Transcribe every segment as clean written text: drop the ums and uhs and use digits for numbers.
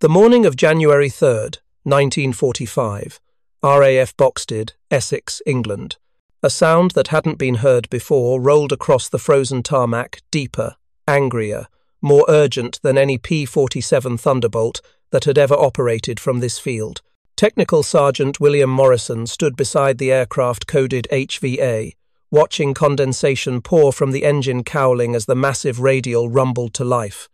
The morning of January 3rd, 1945, RAF Boxted, Essex, England. A sound that hadn't been heard before rolled across the frozen tarmac, deeper, angrier, more urgent than any P-47 Thunderbolt that had ever operated from this field. Technical Sergeant William Morrison stood beside the aircraft coded HVA, watching condensation pour from the engine cowling as the massive radial rumbled to life.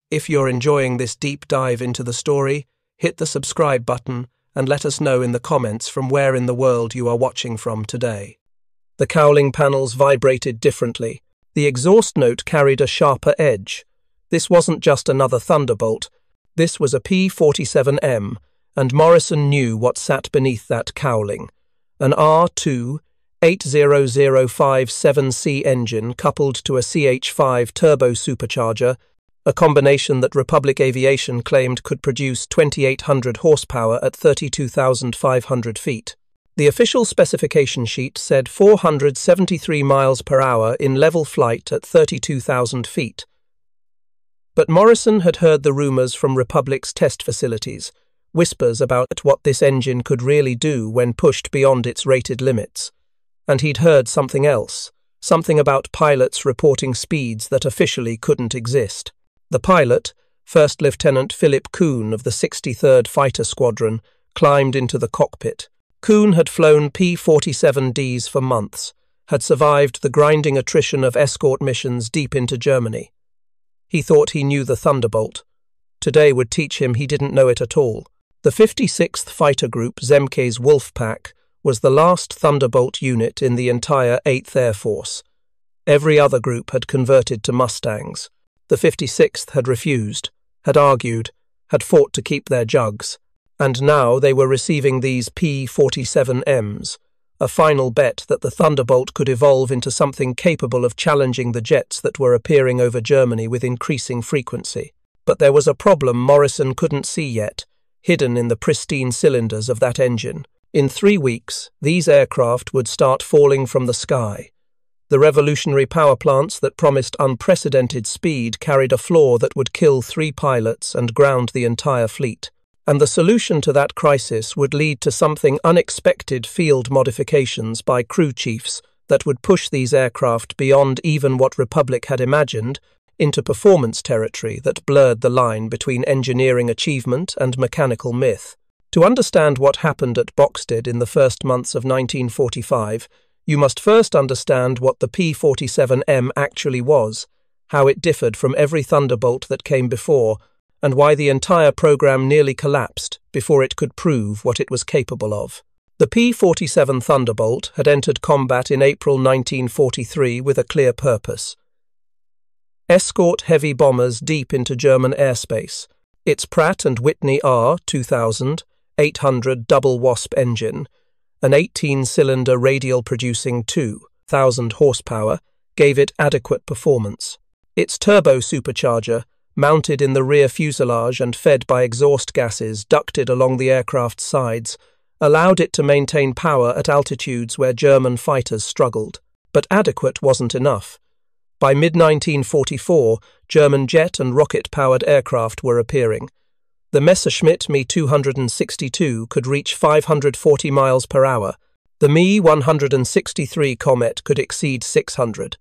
If you're enjoying this deep dive into the story, hit the subscribe button and let us know in the comments from where in the world you are watching from today. The cowling panels vibrated differently. The exhaust note carried a sharper edge. This wasn't just another Thunderbolt. This was a P-47M, and Morrison knew what sat beneath that cowling. An R2 80057C engine coupled to a CH5 turbosupercharger, a combination that Republic Aviation claimed could produce 2,800 horsepower at 32,500 feet. The official specification sheet said 473 miles per hour in level flight at 32,000 feet. But Morrison had heard the rumours from Republic's test facilities, whispers about what this engine could really do when pushed beyond its rated limits. And he'd heard something else, something about pilots reporting speeds that officially couldn't exist. The pilot, First Lieutenant Philip Kuhn of the 63rd Fighter Squadron, climbed into the cockpit. Kuhn had flown P-47Ds for months, had survived the grinding attrition of escort missions deep into Germany. He thought he knew the Thunderbolt. Today would teach him he didn't know it at all. The 56th Fighter Group, Zemke's Wolfpack, was the last Thunderbolt unit in the entire 8th Air Force. Every other group had converted to Mustangs. The 56th had refused, had argued, had fought to keep their jugs, and now they were receiving these P-47Ms, a final bet that the Thunderbolt could evolve into something capable of challenging the jets that were appearing over Germany with increasing frequency. But there was a problem Morrison couldn't see yet, hidden in the pristine cylinders of that engine. In 3 weeks, these aircraft would start falling from the sky. The revolutionary power plants that promised unprecedented speed carried a flaw that would kill 3 pilots and ground the entire fleet. And the solution to that crisis would lead to something unexpected: field modifications by crew chiefs that would push these aircraft beyond even what Republic had imagined into performance territory that blurred the line between engineering achievement and mechanical myth. To understand what happened at Boxted in the first months of 1945, you must first understand what the P-47M actually was, how it differed from every Thunderbolt that came before, and why the entire program nearly collapsed before it could prove what it was capable of. The P-47 Thunderbolt had entered combat in April 1943 with a clear purpose: escort heavy bombers deep into German airspace. Its Pratt & Whitney R2000 800 double wasp engine, an 18-cylinder radial producing 2,000 horsepower, gave it adequate performance. Its turbosupercharger, mounted in the rear fuselage and fed by exhaust gases ducted along the aircraft's sides, allowed it to maintain power at altitudes where German fighters struggled. But adequate wasn't enough. By mid-1944, German jet and rocket-powered aircraft were appearing. The Messerschmitt Me-262 could reach 540 miles per hour. The Me-163 Comet could exceed 600.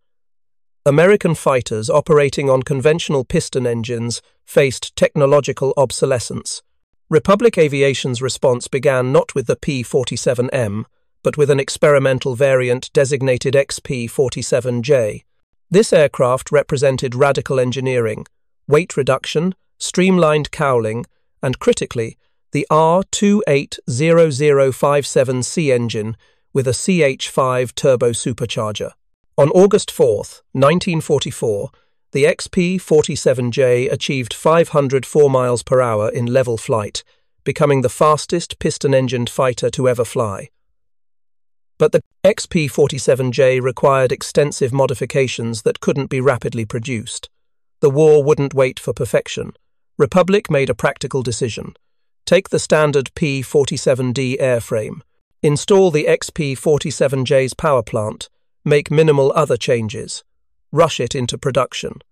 American fighters operating on conventional piston engines faced technological obsolescence. Republic Aviation's response began not with the P-47M, but with an experimental variant designated XP-47J. This aircraft represented radical engineering, weight reduction, streamlined cowling, and critically, the R280057C engine with a CH5 turbosupercharger. On August 4, 1944, the XP-47J achieved 504 miles per hour in level flight, becoming the fastest piston-engined fighter to ever fly. But the XP-47J required extensive modifications that couldn't be rapidly produced. The war wouldn't wait for perfection. Republic made a practical decision. Take the standard P-47D airframe, install the XP-47J's power plant, make minimal other changes, rush it into production.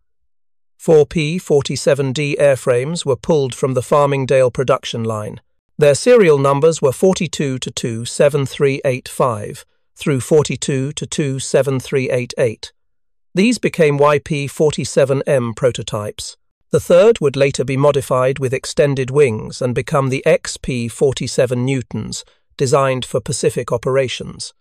4 P-47D airframes were pulled from the Farmingdale production line. Their serial numbers were 42-27385 through 42-27388. These became YP-47M prototypes. The third would later be modified with extended wings and become the XP-47 Newtons, designed for Pacific operations.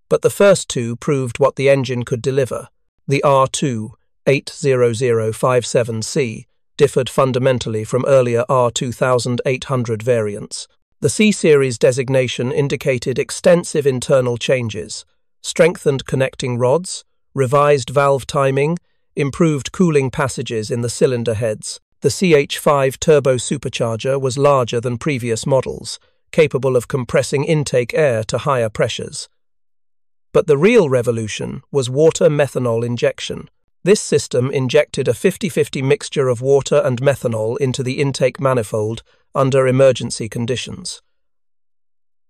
But the first two proved what the engine could deliver. The R2-80057C differed fundamentally from earlier R2800 variants. The C-Series designation indicated extensive internal changes, strengthened connecting rods, revised valve timing, improved cooling passages in the cylinder heads. The CH-5 turbosupercharger was larger than previous models, capable of compressing intake air to higher pressures. But the real revolution was water methanol injection. This system injected a 50-50 mixture of water and methanol into the intake manifold under emergency conditions.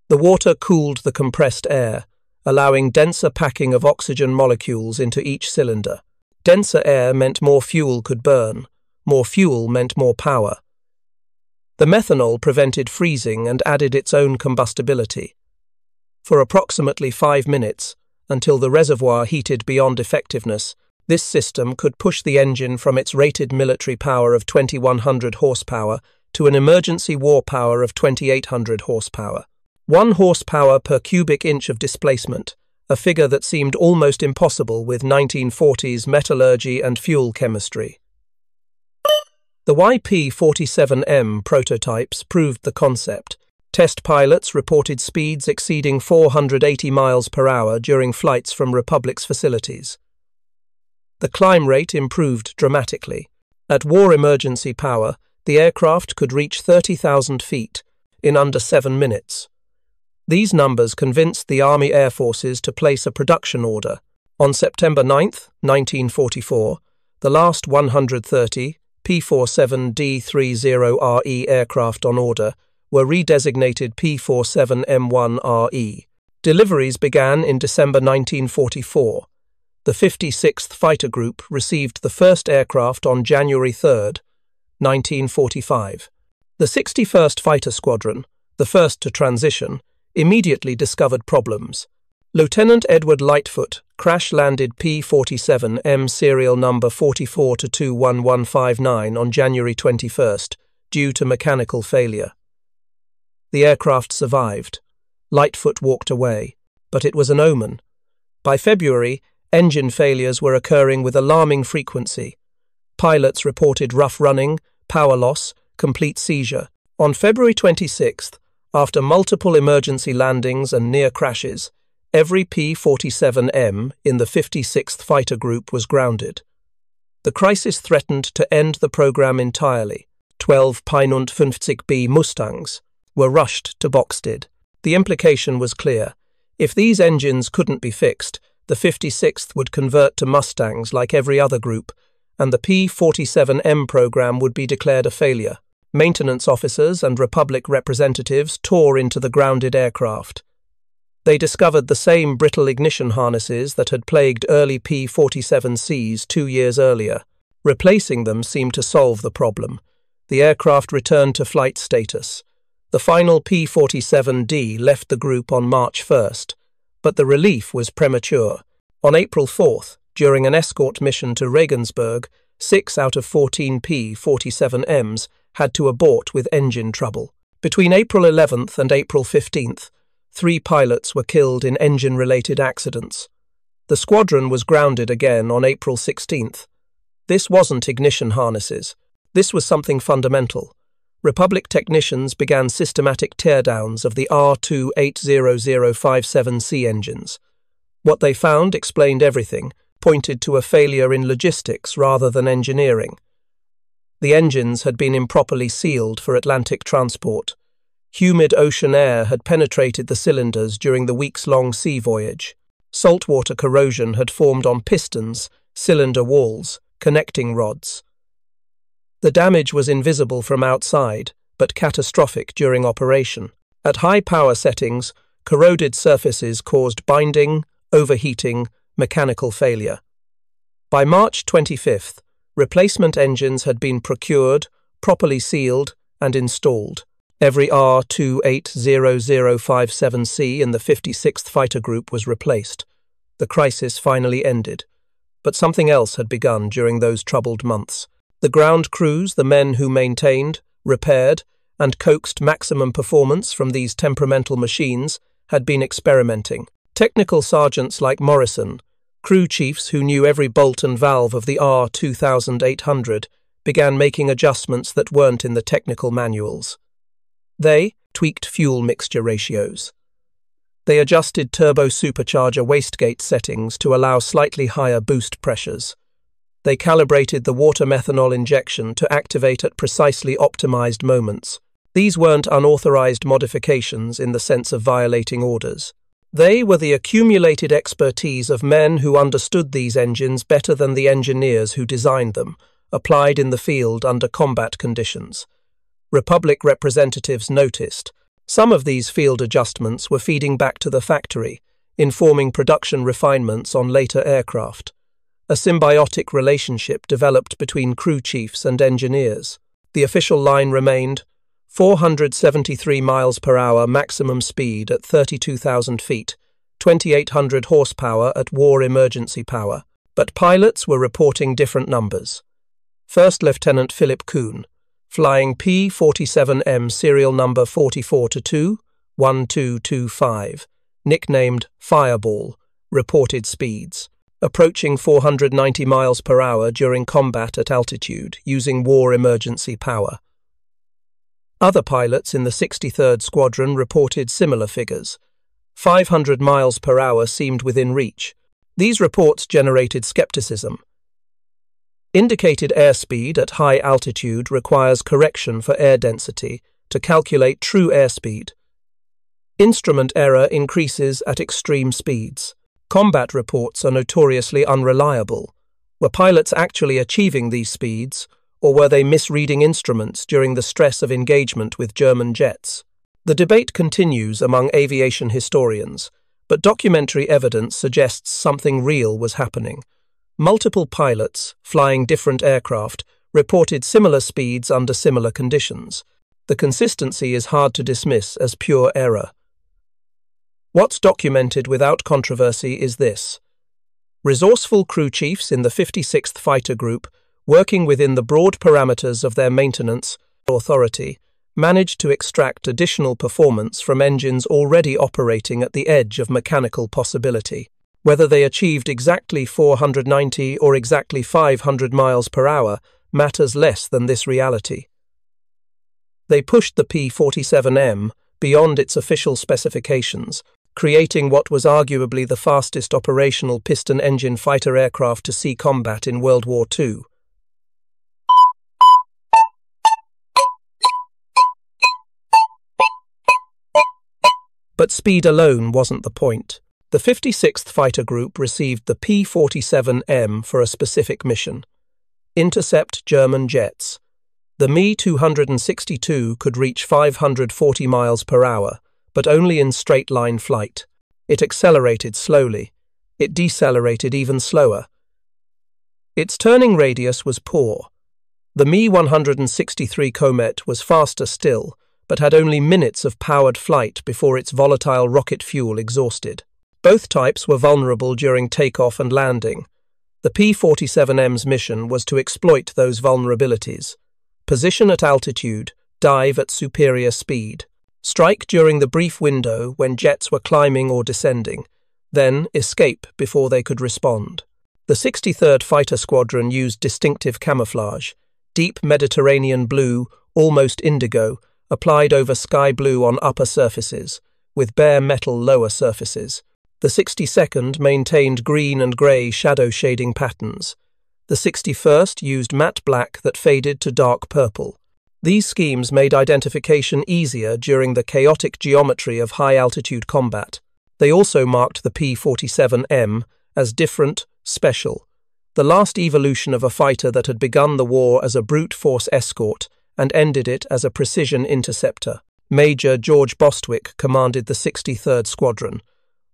The water cooled the compressed air, allowing denser packing of oxygen molecules into each cylinder. Denser air meant more fuel could burn. More fuel meant more power. The methanol prevented freezing and added its own combustibility. For approximately 5 minutes, until the reservoir heated beyond effectiveness, this system could push the engine from its rated military power of 2100 horsepower to an emergency war power of 2800 horsepower. 1 horsepower per cubic inch of displacement, a figure that seemed almost impossible with 1940s metallurgy and fuel chemistry. The YP-47M prototypes proved the concept. Test pilots reported speeds exceeding 480 miles per hour during flights from Republic's facilities. The climb rate improved dramatically. At war emergency power, the aircraft could reach 30,000 feet in under 7 minutes. These numbers convinced the Army Air Forces to place a production order. On September 9, 1944, the last 130 P-47D-30RE aircraft on order were redesignated P-47M1RE. Deliveries began in December 1944. The 56th Fighter Group received the first aircraft on January 3, 1945. The 61st Fighter Squadron, the first to transition, immediately discovered problems. Lieutenant Edward Lightfoot crash-landed P-47M serial number 44-21159 on January 21 due to mechanical failure. The aircraft survived. Lightfoot walked away, but it was an omen. By February, engine failures were occurring with alarming frequency. Pilots reported rough running, power loss, complete seizure. On February 26, after multiple emergency landings and near crashes, every P-47M in the 56th Fighter Group was grounded. The crisis threatened to end the program entirely. 12 P-50B Mustangs were rushed to Boxted. The implication was clear. If these engines couldn't be fixed, the 56th would convert to Mustangs like every other group, and the P-47M program would be declared a failure. Maintenance officers and Republic representatives tore into the grounded aircraft. They discovered the same brittle ignition harnesses that had plagued early P-47Cs 2 years earlier. Replacing them seemed to solve the problem. The aircraft returned to flight status. The final P-47D left the group on March 1st, but the relief was premature. On April 4th, during an escort mission to Regensburg, 6 out of 14 P-47Ms had to abort with engine trouble. Between April 11th and April 15th, 3 pilots were killed in engine-related accidents. The squadron was grounded again on April 16th. This wasn't ignition harnesses. This was something fundamental. Republic technicians began systematic teardowns of the R2-80057C engines. What they found explained everything, pointed to a failure in logistics rather than engineering. The engines had been improperly sealed for Atlantic transport. Humid ocean air had penetrated the cylinders during the weeks-long sea voyage. Saltwater corrosion had formed on pistons, cylinder walls, connecting rods. The damage was invisible from outside, but catastrophic during operation. At high power settings, corroded surfaces caused binding, overheating, mechanical failure. By March 25th, Replacement engines had been procured, properly sealed, and installed. Every R-280057C in the 56th Fighter Group was replaced. The crisis finally ended. But something else had begun during those troubled months. The ground crews, the men who maintained, repaired, and coaxed maximum performance from these temperamental machines, had been experimenting. Technical sergeants like Morrison, crew chiefs who knew every bolt and valve of the R-2800, began making adjustments that weren't in the technical manuals. They tweaked fuel mixture ratios. They adjusted turbosupercharger wastegate settings to allow slightly higher boost pressures. They calibrated the water methanol injection to activate at precisely optimized moments. These weren't unauthorized modifications in the sense of violating orders. They were the accumulated expertise of men who understood these engines better than the engineers who designed them, applied in the field under combat conditions. Republic representatives noticed some of these field adjustments were feeding back to the factory, informing production refinements on later aircraft. A symbiotic relationship developed between crew chiefs and engineers. The official line remained 473 miles per hour maximum speed at 32,000 feet, 2,800 horsepower at war emergency power. But pilots were reporting different numbers. First Lieutenant Philip Kuhn, flying P-47M serial number 44-2-1225, nicknamed Fireball, reported speeds approaching 490 miles per hour during combat at altitude using war emergency power. Other pilots in the 63rd Squadron reported similar figures. 500 miles per hour seemed within reach. These reports generated skepticism. Indicated airspeed at high altitude requires correction for air density to calculate true airspeed. Instrument error increases at extreme speeds. Combat reports are notoriously unreliable. Were pilots actually achieving these speeds, or were they misreading instruments during the stress of engagement with German jets? The debate continues among aviation historians, but documentary evidence suggests something real was happening. Multiple pilots, flying different aircraft, reported similar speeds under similar conditions. The consistency is hard to dismiss as pure error. What's documented without controversy is this. Resourceful crew chiefs in the 56th Fighter Group, working within the broad parameters of their maintenance authority, managed to extract additional performance from engines already operating at the edge of mechanical possibility. Whether they achieved exactly 490 or exactly 500 miles per hour matters less than this reality. They pushed the P-47M beyond its official specifications, creating what was arguably the fastest operational piston-engine fighter aircraft to see combat in World War II. But speed alone wasn't the point. The 56th Fighter Group received the P-47M for a specific mission: intercept German jets. The Me-262 could reach 540 miles per hour, but only in straight-line flight. It accelerated slowly. It decelerated even slower. Its turning radius was poor. The Me-163 Comet was faster still, but had only minutes of powered flight before its volatile rocket fuel exhausted. Both types were vulnerable during takeoff and landing. The P-47M's mission was to exploit those vulnerabilities. Position at altitude, dive at superior speed. Strike during the brief window when jets were climbing or descending, then escape before they could respond. The 63rd Fighter Squadron used distinctive camouflage, deep Mediterranean blue, almost indigo, applied over sky blue on upper surfaces, with bare metal lower surfaces. The 62nd maintained green and grey shadow shading patterns. The 61st used matte black that faded to dark purple. These schemes made identification easier during the chaotic geometry of high-altitude combat. They also marked the P-47M as different, special, the last evolution of a fighter that had begun the war as a brute force escort and ended it as a precision interceptor. Major George Bostwick commanded the 63rd Squadron.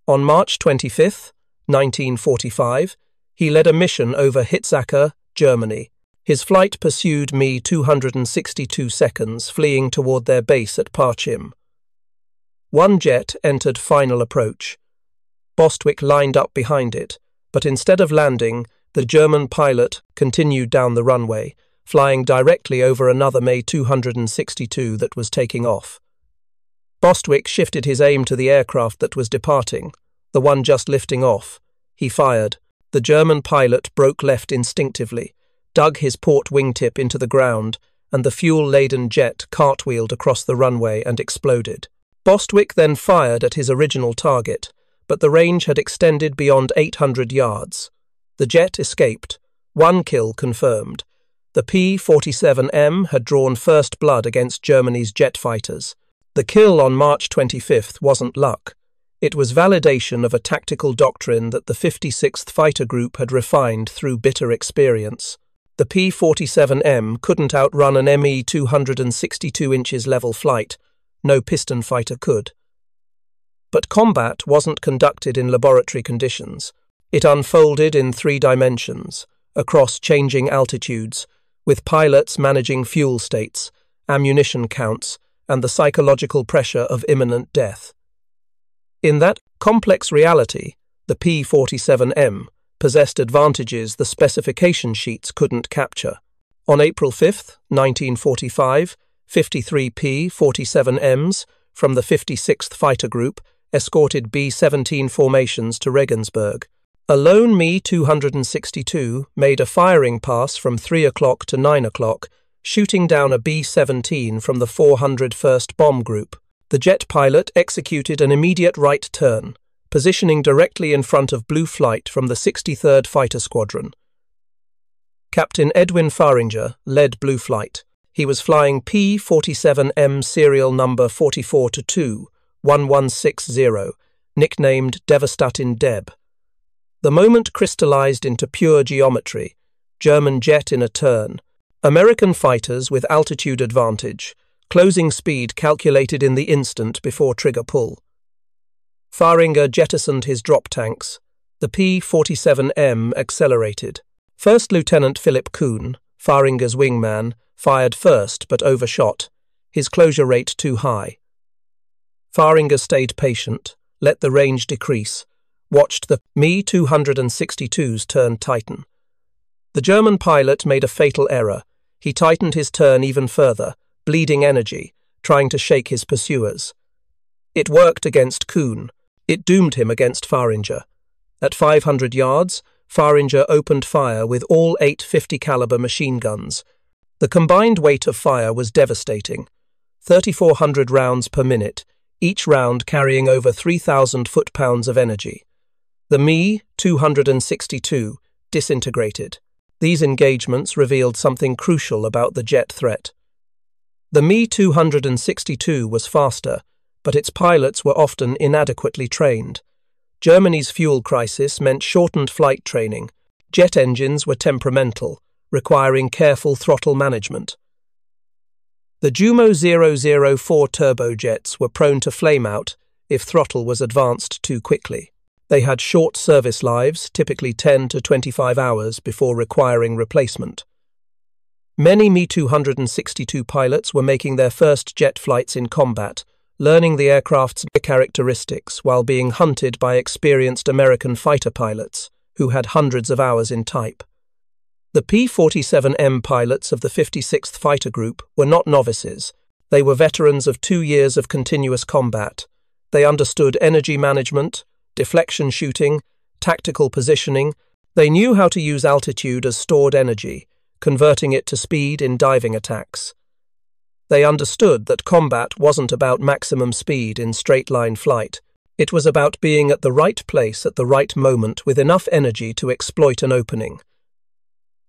On March 25, 1945, he led a mission over Hitzacker, Germany. His flight pursued me 262 seconds, fleeing toward their base at Parchim. One jet entered final approach. Bostwick lined up behind it, but instead of landing, the German pilot continued down the runway, flying directly over another Me 262 that was taking off. Bostwick shifted his aim to the aircraft that was departing, the one just lifting off. He fired. The German pilot broke left instinctively, dug his port wingtip into the ground, and the fuel-laden jet cartwheeled across the runway and exploded. Bostwick then fired at his original target, but the range had extended beyond 800 yards. The jet escaped. One kill confirmed. The P-47M had drawn first blood against Germany's jet fighters. The kill on March 25th wasn't luck. It was validation of a tactical doctrine that the 56th Fighter Group had refined through bitter experience. The P-47M couldn't outrun an ME 262 inches level flight. No piston fighter could. But combat wasn't conducted in laboratory conditions. It unfolded in 3 dimensions, across changing altitudes, with pilots managing fuel states, ammunition counts, and the psychological pressure of imminent death. In that complex reality, the P-47M possessed advantages the specification sheets couldn't capture. On April 5, 1945, 53 P-47Ms from the 56th Fighter Group escorted B-17 formations to Regensburg. A lone Me 262 made a firing pass from 3 o'clock to 9 o'clock, shooting down a B-17 from the 401st Bomb Group. The jet pilot executed an immediate right turn, positioning directly in front of blue flight from the 63rd Fighter Squadron. Captain Edwin Fahringer led blue flight. He was flying P-47M serial number 44-2-1160, nicknamed Devastatin Deb. The moment crystallized into pure geometry. German jet in a turn. American fighters with altitude advantage. Closing speed calculated in the instant before trigger pull. Fahringer jettisoned his drop tanks. The P-47M accelerated. First Lieutenant Philip Kuhn, Fahringer's wingman, fired first but overshot, his closure rate too high. Fahringer stayed patient, let the range decrease, watched the Me 262's turn tighten. The German pilot made a fatal error. He tightened his turn even further, bleeding energy, trying to shake his pursuers. It worked against Kuhn. It doomed him against Fahringer. At 500 yards, Fahringer opened fire with all 8 50-caliber machine guns. The combined weight of fire was devastating. 3,400 rounds per minute, each round carrying over 3,000 foot-pounds of energy. The Me 262 disintegrated. These engagements revealed something crucial about the jet threat. The Me 262 was faster, but its pilots were often inadequately trained. Germany's fuel crisis meant shortened flight training. Jet engines were temperamental, requiring careful throttle management. The Jumo 004 turbojets were prone to flame out if throttle was advanced too quickly. They had short service lives, typically 10 to 25 hours before requiring replacement. Many Me 262 pilots were making their first jet flights in combat, learning the aircraft's characteristics while being hunted by experienced American fighter pilots who had hundreds of hours in type. The P-47M pilots of the 56th Fighter Group were not novices. They were veterans of 2 years of continuous combat. They understood energy management, deflection shooting, tactical positioning. They knew how to use altitude as stored energy, converting it to speed in diving attacks. They understood that combat wasn't about maximum speed in straight-line flight. It was about being at the right place at the right moment with enough energy to exploit an opening.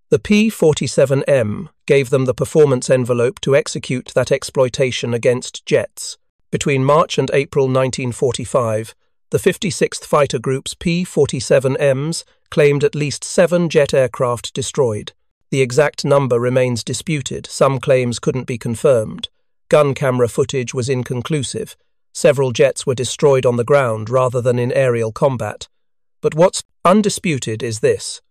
The P-47M gave them the performance envelope to execute that exploitation against jets. Between March and April 1945, the 56th Fighter Group's P-47Ms claimed at least 7 jet aircraft destroyed. The exact number remains disputed. Some claims couldn't be confirmed. Gun camera footage was inconclusive. Several jets were destroyed on the ground rather than in aerial combat. But what's undisputed is this.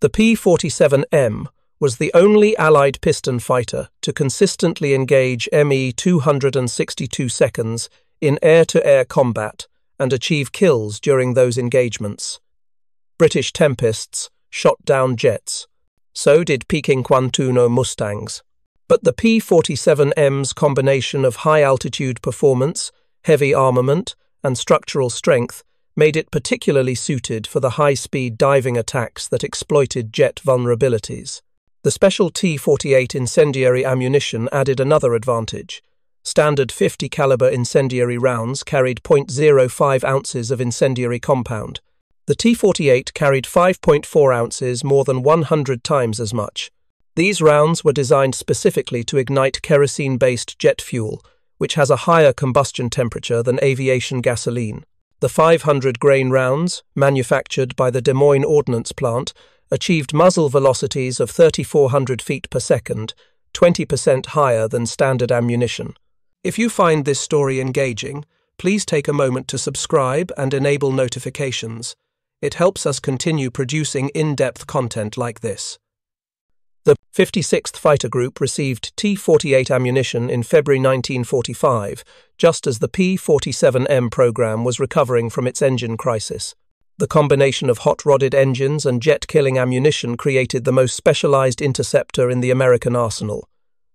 The P-47M was the only Allied piston fighter to consistently engage ME 262 seconds in air-to-air combat and achieve kills during those engagements. British Tempests shot down jets. So did P-51 Mustangs. But the P-47M's combination of high-altitude performance, heavy armament, and structural strength made it particularly suited for the high-speed diving attacks that exploited jet vulnerabilities. The special T-48 incendiary ammunition added another advantage. Standard 50 caliber incendiary rounds carried 0.05 ounces of incendiary compound. The T-48 carried 5.4 ounces, more than 100 times as much. These rounds were designed specifically to ignite kerosene-based jet fuel, which has a higher combustion temperature than aviation gasoline. The 500-grain rounds, manufactured by the Des Moines Ordnance Plant, achieved muzzle velocities of 3,400 feet per second, 20% higher than standard ammunition. If you find this story engaging, please take a moment to subscribe and enable notifications. It helps us continue producing in-depth content like this. The 56th Fighter Group received T-48 ammunition in February 1945, just as the P-47M program was recovering from its engine crisis. The combination of hot-rodded engines and jet-killing ammunition created the most specialized interceptor in the American arsenal.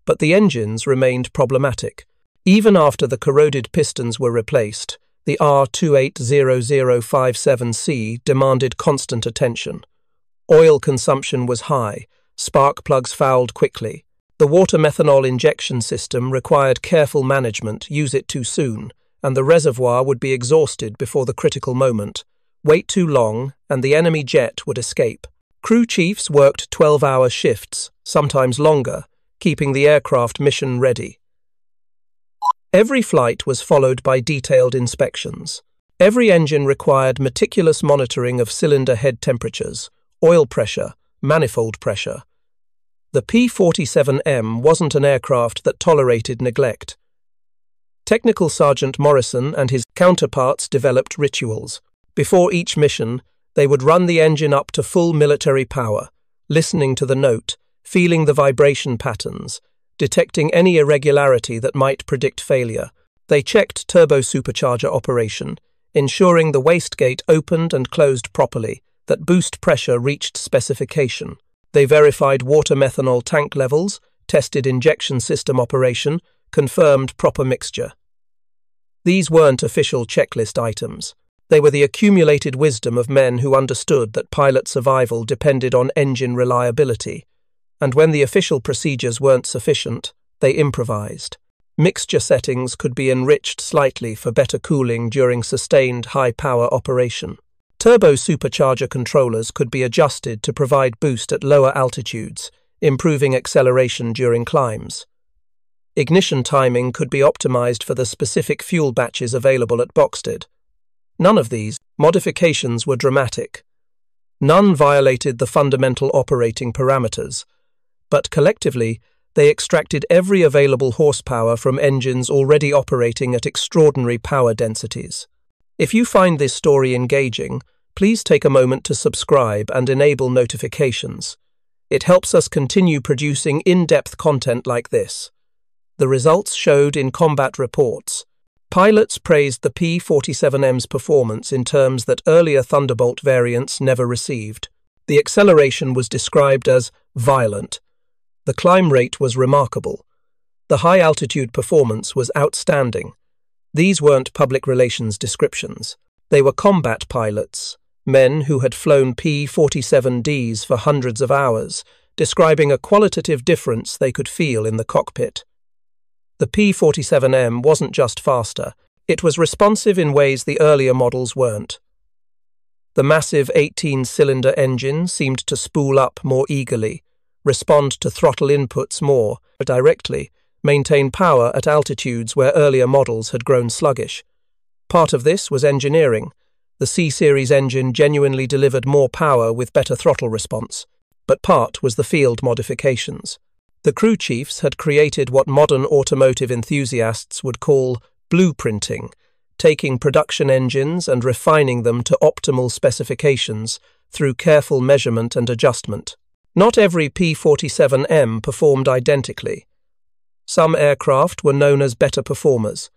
But the engines remained problematic. Even after the corroded pistons were replaced, the R280057C demanded constant attention. Oil consumption was high, spark plugs fouled quickly. The water methanol injection system required careful management, use it too soon, and the reservoir would be exhausted before the critical moment. Wait too long, and the enemy jet would escape. Crew chiefs worked 12-hour shifts, sometimes longer, keeping the aircraft mission ready. Every flight was followed by detailed inspections. Every engine required meticulous monitoring of cylinder head temperatures, oil pressure, manifold pressure. The P-47M wasn't an aircraft that tolerated neglect. Technical Sergeant Morrison and his counterparts developed rituals. Before each mission, they would run the engine up to full military power, listening to the note, feeling the vibration patterns, detecting any irregularity that might predict failure. They checked turbosupercharger operation, ensuring the wastegate opened and closed properly, that boost pressure reached specification. They verified water methanol tank levels, tested injection system operation, confirmed proper mixture. These weren't official checklist items. They were the accumulated wisdom of men who understood that pilot survival depended on engine reliability. And when the official procedures weren't sufficient, they improvised. Mixture settings could be enriched slightly for better cooling during sustained high-power operation. Turbosupercharger controllers could be adjusted to provide boost at lower altitudes, improving acceleration during climbs. Ignition timing could be optimized for the specific fuel batches available at Boxted. None of these modifications were dramatic. None violated the fundamental operating parameters, but collectively, they extracted every available horsepower from engines already operating at extraordinary power densities. If you find this story engaging, please take a moment to subscribe and enable notifications. It helps us continue producing in-depth content like this. The results showed in combat reports. Pilots praised the P-47M's performance in terms that earlier Thunderbolt variants never received. The acceleration was described as violent. The climb rate was remarkable. The high-altitude performance was outstanding. These weren't public relations descriptions. They were combat pilots, men who had flown P-47Ds for hundreds of hours, describing a qualitative difference they could feel in the cockpit. The P-47M wasn't just faster, it was responsive in ways the earlier models weren't. The massive 18-cylinder engine seemed to spool up more eagerly, respond to throttle inputs more directly, maintain power at altitudes where earlier models had grown sluggish. Part of this was engineering. The C-Series engine genuinely delivered more power with better throttle response, but part was the field modifications. The crew chiefs had created what modern automotive enthusiasts would call blueprinting, taking production engines and refining them to optimal specifications through careful measurement and adjustment. Not every P-47M performed identically. Some aircraft were known as better performers.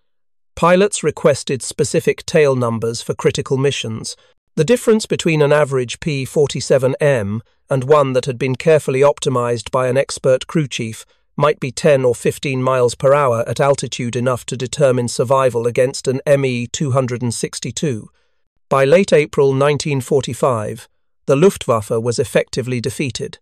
Pilots requested specific tail numbers for critical missions. The difference between an average P-47M and one that had been carefully optimized by an expert crew chief might be 10 or 15 miles per hour at altitude enough to determine survival against an Me-262. By late April 1945, the Luftwaffe was effectively defeated.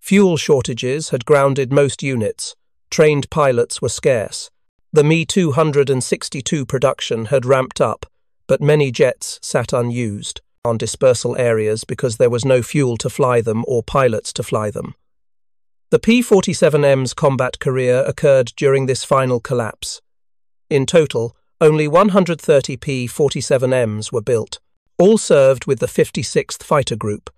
Fuel shortages had grounded most units. Trained pilots were scarce. The Me-262 production had ramped up, but many jets sat unused on dispersal areas because there was no fuel to fly them or pilots to fly them. The P-47M's combat career occurred during this final collapse. In total, only 130 P-47Ms were built. All served with the 56th Fighter Group.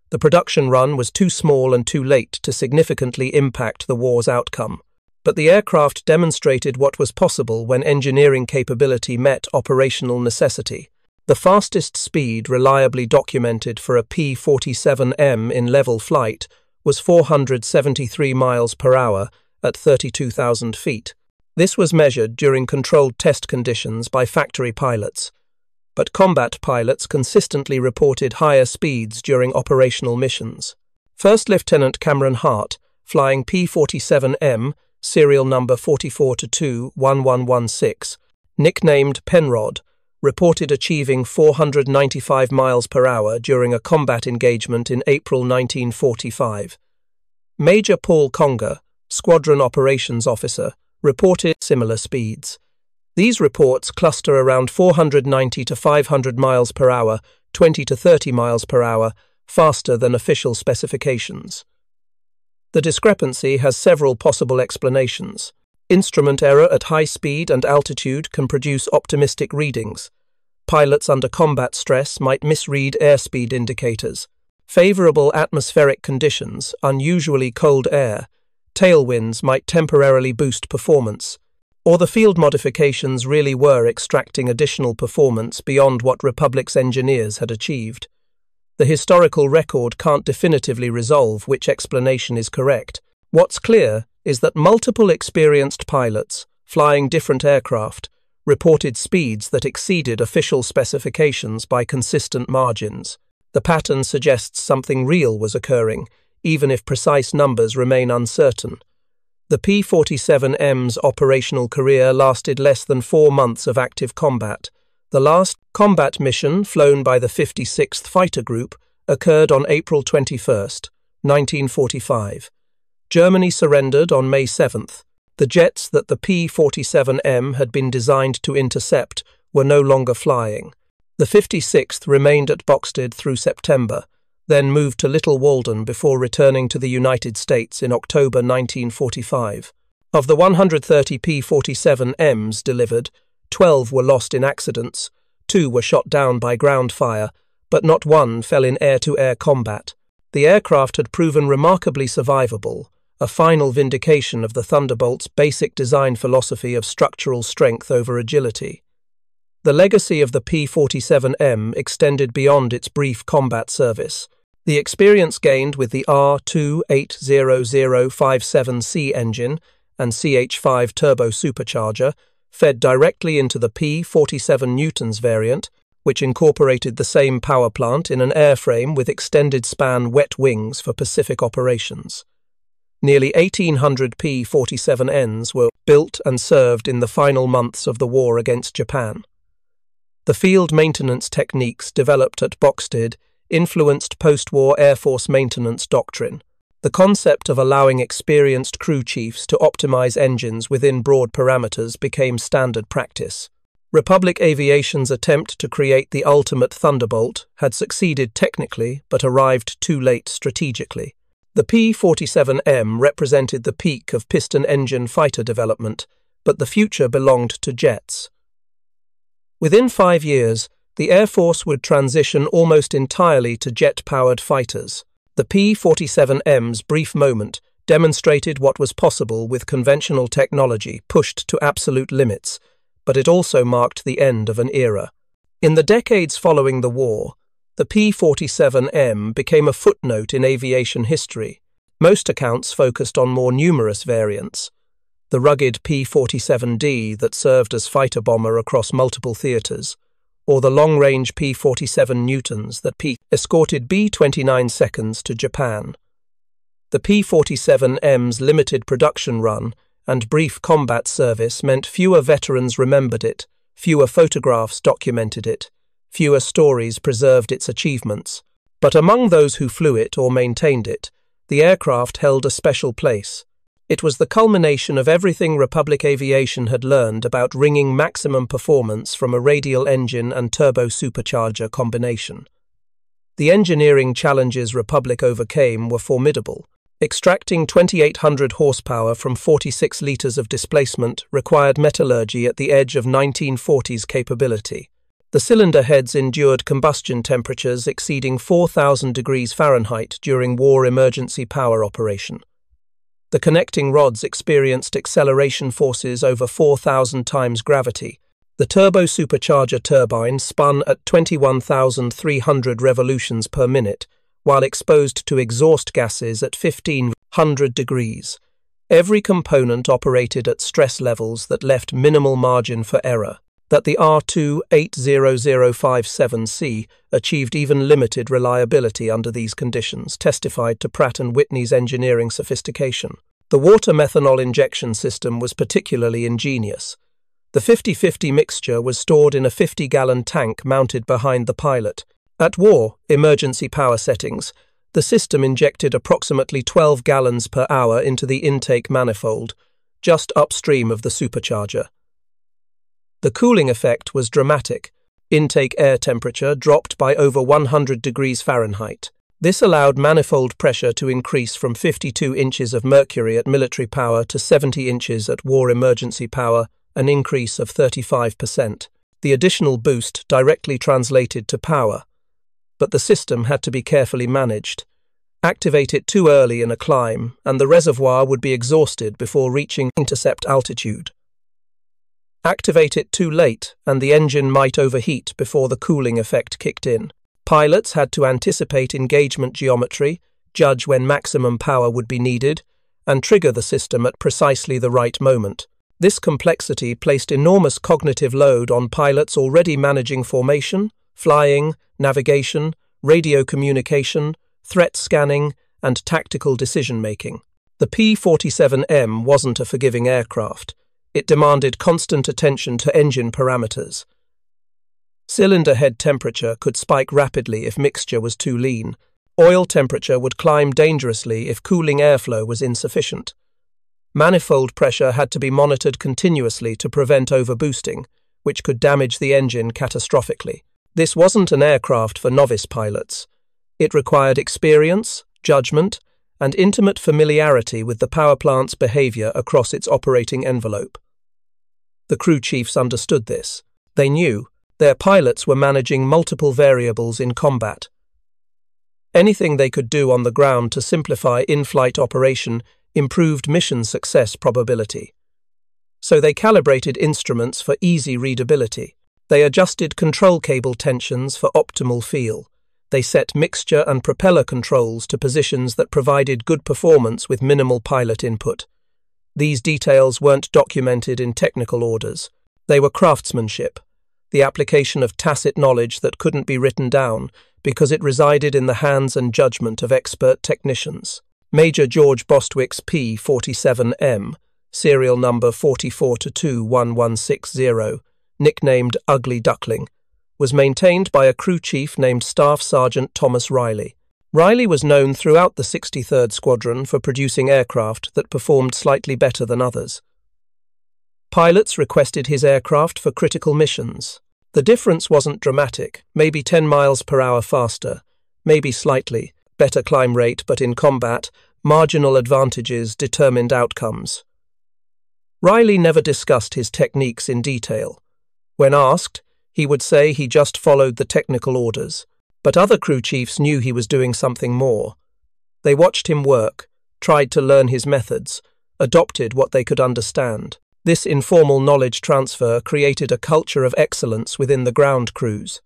The production run was too small and too late to significantly impact the war's outcome. But the aircraft demonstrated what was possible when engineering capability met operational necessity. The fastest speed reliably documented for a P-47M in level flight was 473 miles per hour at 32,000 feet. This was measured during controlled test conditions by factory pilots. But combat pilots consistently reported higher speeds during operational missions. First Lieutenant Cameron Hart, flying P-47M, serial number 44-2-1116, nicknamed Penrod, reported achieving 495 miles per hour during a combat engagement in April 1945. Major Paul Conger, Squadron Operations Officer, reported similar speeds. These reports cluster around 490 to 500 miles per hour, 20 to 30 miles per hour, faster than official specifications. The discrepancy has several possible explanations. Instrument error at high speed and altitude can produce optimistic readings. Pilots under combat stress might misread airspeed indicators. Favorable atmospheric conditions, unusually cold air, tailwinds might temporarily boost performance. Or the field modifications really were extracting additional performance beyond what Republic's engineers had achieved. The historical record can't definitively resolve which explanation is correct. What's clear is that multiple experienced pilots, flying different aircraft, reported speeds that exceeded official specifications by consistent margins. The pattern suggests something real was occurring, even if precise numbers remain uncertain. The P-47M's operational career lasted less than 4 months of active combat. The last combat mission, flown by the 56th Fighter Group, occurred on April 21, 1945. Germany surrendered on May 7th. The jets that the P-47M had been designed to intercept were no longer flying. The 56th remained at Boxted through September, then moved to Little Walden before returning to the United States in October 1945. Of the 130 P-47Ms delivered, 12 were lost in accidents, 2 were shot down by ground fire, but not one fell in air-to-air combat. The aircraft had proven remarkably survivable, a final vindication of the Thunderbolt's basic design philosophy of structural strength over agility. The legacy of the P-47M extended beyond its brief combat service. The experience gained with the R280057C engine and CH-5 turbosupercharger fed directly into the P-47 Newtons variant, which incorporated the same power plant in an airframe with extended-span wet wings for Pacific operations. Nearly 1,800 P-47Ns were built and served in the final months of the war against Japan. The field maintenance techniques developed at Boxted influenced post-war Air Force maintenance doctrine. The concept of allowing experienced crew chiefs to optimize engines within broad parameters became standard practice. Republic Aviation's attempt to create the ultimate Thunderbolt had succeeded technically but arrived too late strategically. The P-47M represented the peak of piston engine fighter development, but the future belonged to jets. Within 5 years, the Air Force would transition almost entirely to jet-powered fighters. The P-47M's brief moment demonstrated what was possible with conventional technology pushed to absolute limits, but it also marked the end of an era. In the decades following the war, the P-47M became a footnote in aviation history. Most accounts focused on more numerous variants. The rugged P-47D that served as fighter bomber across multiple theatres, or the long-range P-47 Newtons that escorted B-29 seconds to Japan. The P-47M's limited production run and brief combat service meant fewer veterans remembered it, fewer photographs documented it, fewer stories preserved its achievements. But among those who flew it or maintained it, the aircraft held a special place. It was the culmination of everything Republic Aviation had learned about wringing maximum performance from a radial engine and turbosupercharger combination. The engineering challenges Republic overcame were formidable. Extracting 2,800 horsepower from 46 litres of displacement required metallurgy at the edge of 1940s capability. The cylinder heads endured combustion temperatures exceeding 4,000 degrees Fahrenheit during war emergency power operation. The connecting rods experienced acceleration forces over 4,000 times gravity. The turbosupercharger turbine spun at 21,300 revolutions per minute, while exposed to exhaust gases at 1,500 degrees. Every component operated at stress levels that left minimal margin for error. That the R2-80057C achieved even limited reliability under these conditions testified to Pratt & Whitney's engineering sophistication. The water methanol injection system was particularly ingenious. The 50-50 mixture was stored in a 50-gallon tank mounted behind the pilot. At war emergency power settings, the system injected approximately 12 gallons per hour into the intake manifold, just upstream of the supercharger. The cooling effect was dramatic. Intake air temperature dropped by over 100 degrees Fahrenheit. This allowed manifold pressure to increase from 52 inches of mercury at military power to 70 inches at war emergency power, an increase of 35%. The additional boost directly translated to power. But the system had to be carefully managed. Activate it too early in a climb, and the reservoir would be exhausted before reaching intercept altitude. Activate it too late, and the engine might overheat before the cooling effect kicked in. Pilots had to anticipate engagement geometry, judge when maximum power would be needed, and trigger the system at precisely the right moment. This complexity placed enormous cognitive load on pilots already managing formation, flying, navigation, radio communication, threat scanning, and tactical decision-making. The P-47M wasn't a forgiving aircraft. It demanded constant attention to engine parameters. Cylinder head temperature could spike rapidly if mixture was too lean. Oil temperature would climb dangerously if cooling airflow was insufficient. Manifold pressure had to be monitored continuously to prevent overboosting, which could damage the engine catastrophically. This wasn't an aircraft for novice pilots. It required experience, judgment, and intimate familiarity with the power plant's behavior across its operating envelope. The crew chiefs understood this. They knew their pilots were managing multiple variables in combat. Anything they could do on the ground to simplify in-flight operation improved mission success probability. So they calibrated instruments for easy readability. They adjusted control cable tensions for optimal feel. They set mixture and propeller controls to positions that provided good performance with minimal pilot input. These details weren't documented in technical orders. They were craftsmanship, the application of tacit knowledge that couldn't be written down because it resided in the hands and judgment of expert technicians. Major George Bostwick's P-47M, serial number 44221160, nicknamed Ugly Duckling, was maintained by a crew chief named Staff Sergeant Thomas Riley. Riley was known throughout the 63rd Squadron for producing aircraft that performed slightly better than others. Pilots requested his aircraft for critical missions. The difference wasn't dramatic, maybe 10 miles per hour faster, maybe slightly, better climb rate, but in combat, marginal advantages determined outcomes. Riley never discussed his techniques in detail. When asked, he would say he just followed the technical orders, but other crew chiefs knew he was doing something more. They watched him work, tried to learn his methods, adopted what they could understand. This informal knowledge transfer created a culture of excellence within the ground crews.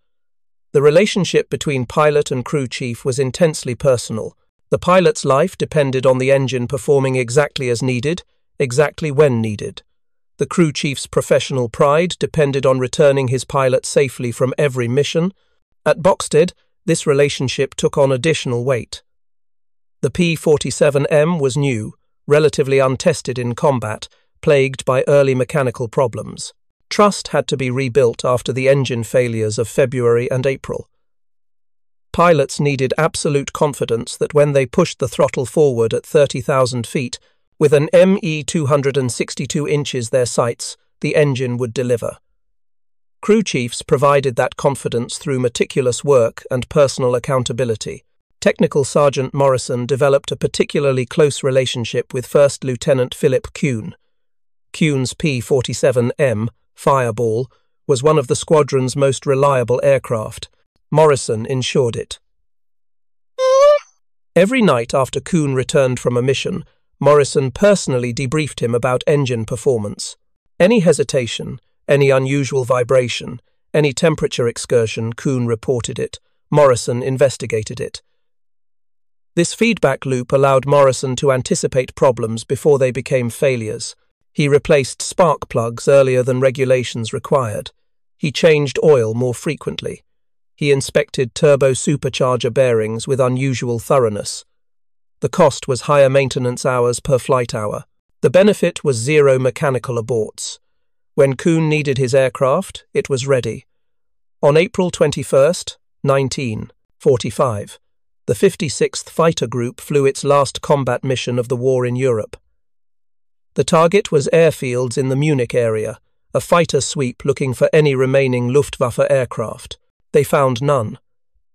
The relationship between pilot and crew chief was intensely personal. The pilot's life depended on the engine performing exactly as needed, exactly when needed. The crew chief's professional pride depended on returning his pilot safely from every mission. At Boxted, this relationship took on additional weight. The P-47M was new, relatively untested in combat, plagued by early mechanical problems. Trust had to be rebuilt after the engine failures of February and April. Pilots needed absolute confidence that when they pushed the throttle forward at 30,000 feet, with an ME 262 inches their sights, the engine would deliver. Crew chiefs provided that confidence through meticulous work and personal accountability. Technical Sergeant Morrison developed a particularly close relationship with First Lieutenant Philip Kuhn. Kuhn's P-47M, Fireball, was one of the squadron's most reliable aircraft. Morrison ensured it. Every night after Kuhn returned from a mission, Morrison personally debriefed him about engine performance. Any hesitation, any unusual vibration, any temperature excursion, Kuhn reported it. Morrison investigated it. This feedback loop allowed Morrison to anticipate problems before they became failures. He replaced spark plugs earlier than regulations required. He changed oil more frequently. He inspected turbosupercharger bearings with unusual thoroughness. The cost was higher maintenance hours per flight hour. The benefit was zero mechanical aborts. When Kuhn needed his aircraft, it was ready. On April 21, 1945, the 56th Fighter Group flew its last combat mission of the war in Europe. The target was airfields in the Munich area, a fighter sweep looking for any remaining Luftwaffe aircraft. They found none.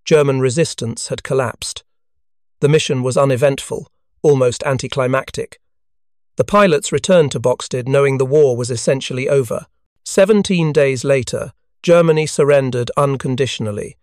German resistance had collapsed. The mission was uneventful, almost anticlimactic. The pilots returned to Boxted knowing the war was essentially over. 17 days later, Germany surrendered unconditionally.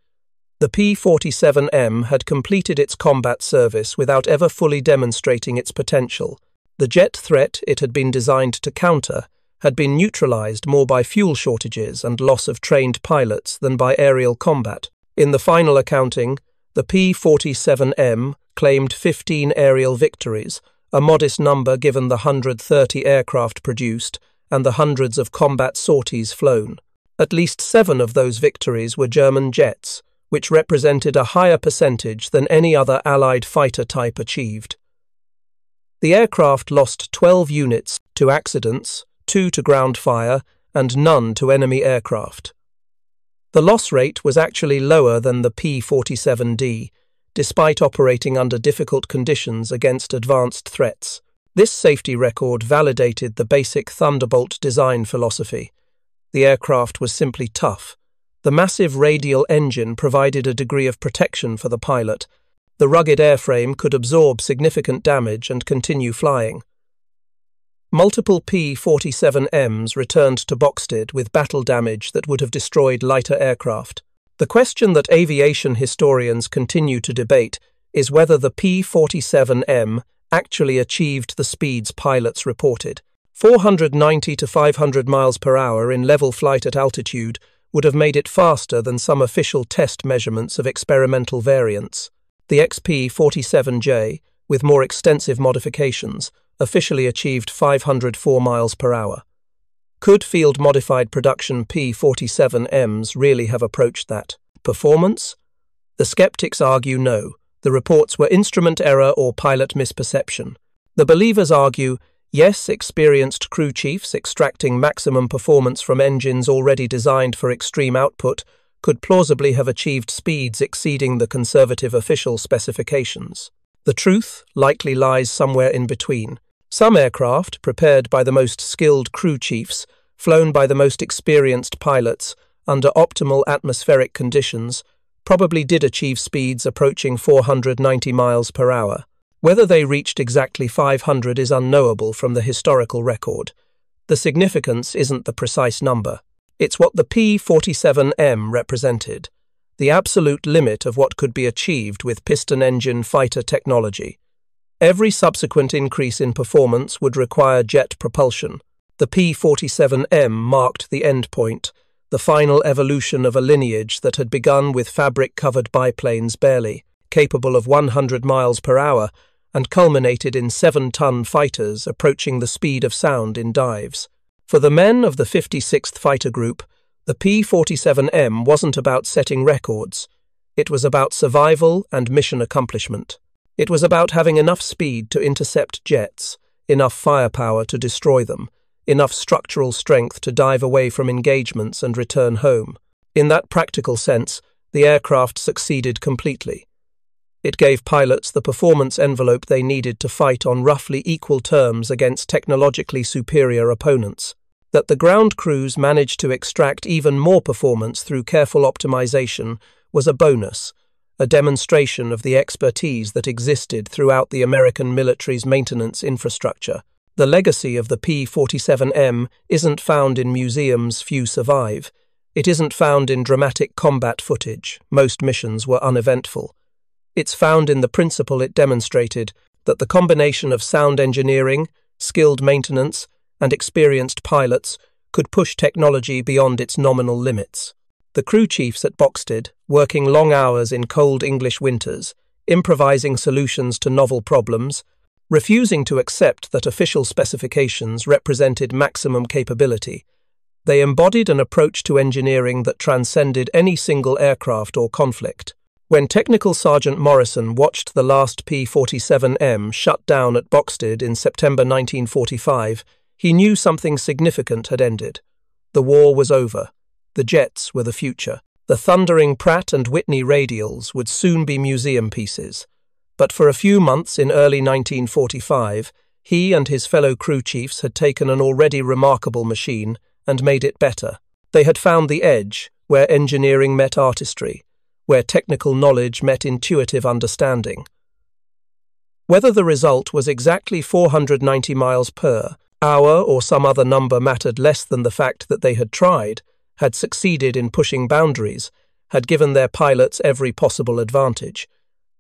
The P-47M had completed its combat service without ever fully demonstrating its potential. The jet threat it had been designed to counter had been neutralized more by fuel shortages and loss of trained pilots than by aerial combat. In the final accounting, the P-47M claimed 15 aerial victories, a modest number given the 130 aircraft produced and the hundreds of combat sorties flown. At least 7 of those victories were German jets, which represented a higher percentage than any other Allied fighter type achieved. The aircraft lost 12 units to accidents, 2 to ground fire, and none to enemy aircraft. The loss rate was actually lower than the P-47D, despite operating under difficult conditions against advanced threats. This safety record validated the basic Thunderbolt design philosophy. The aircraft was simply tough. The massive radial engine provided a degree of protection for the pilot. The rugged airframe could absorb significant damage and continue flying. Multiple P-47Ms returned to Boxted with battle damage that would have destroyed lighter aircraft. The question that aviation historians continue to debate is whether the P-47M actually achieved the speeds pilots reported. 490 to 500 miles per hour in level flight at altitude would have made it faster than some official test measurements of experimental variants. The XP-47J, with more extensive modifications, officially achieved 504 miles per hour. Could field-modified production P-47Ms really have approached that? Performance? The skeptics argue no. The reports were instrument error or pilot misperception. The believers argue, yes, experienced crew chiefs extracting maximum performance from engines already designed for extreme output could plausibly have achieved speeds exceeding the conservative official specifications. The truth likely lies somewhere in between. Some aircraft, prepared by the most skilled crew chiefs, flown by the most experienced pilots, under optimal atmospheric conditions, probably did achieve speeds approaching 490 miles per hour. Whether they reached exactly 500 is unknowable from the historical record. The significance isn't the precise number. It's what the P-47M represented, the absolute limit of what could be achieved with piston engine fighter technology. Every subsequent increase in performance would require jet propulsion. The P-47M marked the endpoint, the final evolution of a lineage that had begun with fabric-covered biplanes barely capable of 100 miles per hour and culminated in 7-ton fighters approaching the speed of sound in dives. For the men of the 56th Fighter Group, the P-47M wasn't about setting records. It was about survival and mission accomplishment. It was about having enough speed to intercept jets, enough firepower to destroy them, enough structural strength to dive away from engagements and return home. In that practical sense, the aircraft succeeded completely. It gave pilots the performance envelope they needed to fight on roughly equal terms against technologically superior opponents. That the ground crews managed to extract even more performance through careful optimization was a bonus, a demonstration of the expertise that existed throughout the American military's maintenance infrastructure. The legacy of the P-47M isn't found in museums few survive. It isn't found in dramatic combat footage. Most missions were uneventful. It's found in the principle it demonstrated, that the combination of sound engineering, skilled maintenance, and experienced pilots could push technology beyond its nominal limits. The crew chiefs at Boxted, working long hours in cold English winters, improvising solutions to novel problems, refusing to accept that official specifications represented maximum capability, they embodied an approach to engineering that transcended any single aircraft or conflict. When Technical Sergeant Morrison watched the last P-47M shut down at Boxted in September 1945, he knew something significant had ended. The war was over. The jets were the future. The thundering Pratt & Whitney radials would soon be museum pieces. But for a few months in early 1945, he and his fellow crew chiefs had taken an already remarkable machine and made it better. They had found the edge, where engineering met artistry, where technical knowledge met intuitive understanding. Whether the result was exactly 490 miles per hour or some other number mattered less than the fact that they had tried, had succeeded in pushing boundaries, had given their pilots every possible advantage.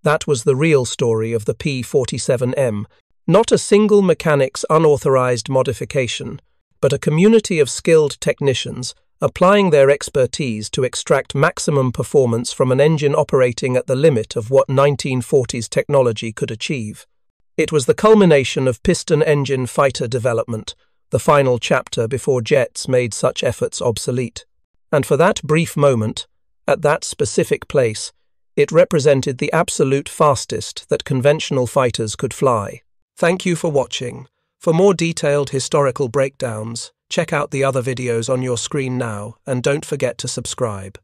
That was the real story of the P-47M, not a single mechanic's unauthorized modification, but a community of skilled technicians applying their expertise to extract maximum performance from an engine operating at the limit of what 1940s technology could achieve. It was the culmination of piston engine fighter development, the final chapter before jets made such efforts obsolete. And for that brief moment, at that specific place, it represented the absolute fastest that conventional fighters could fly. Thank you for watching. For more detailed historical breakdowns, check out the other videos on your screen now, and don't forget to subscribe.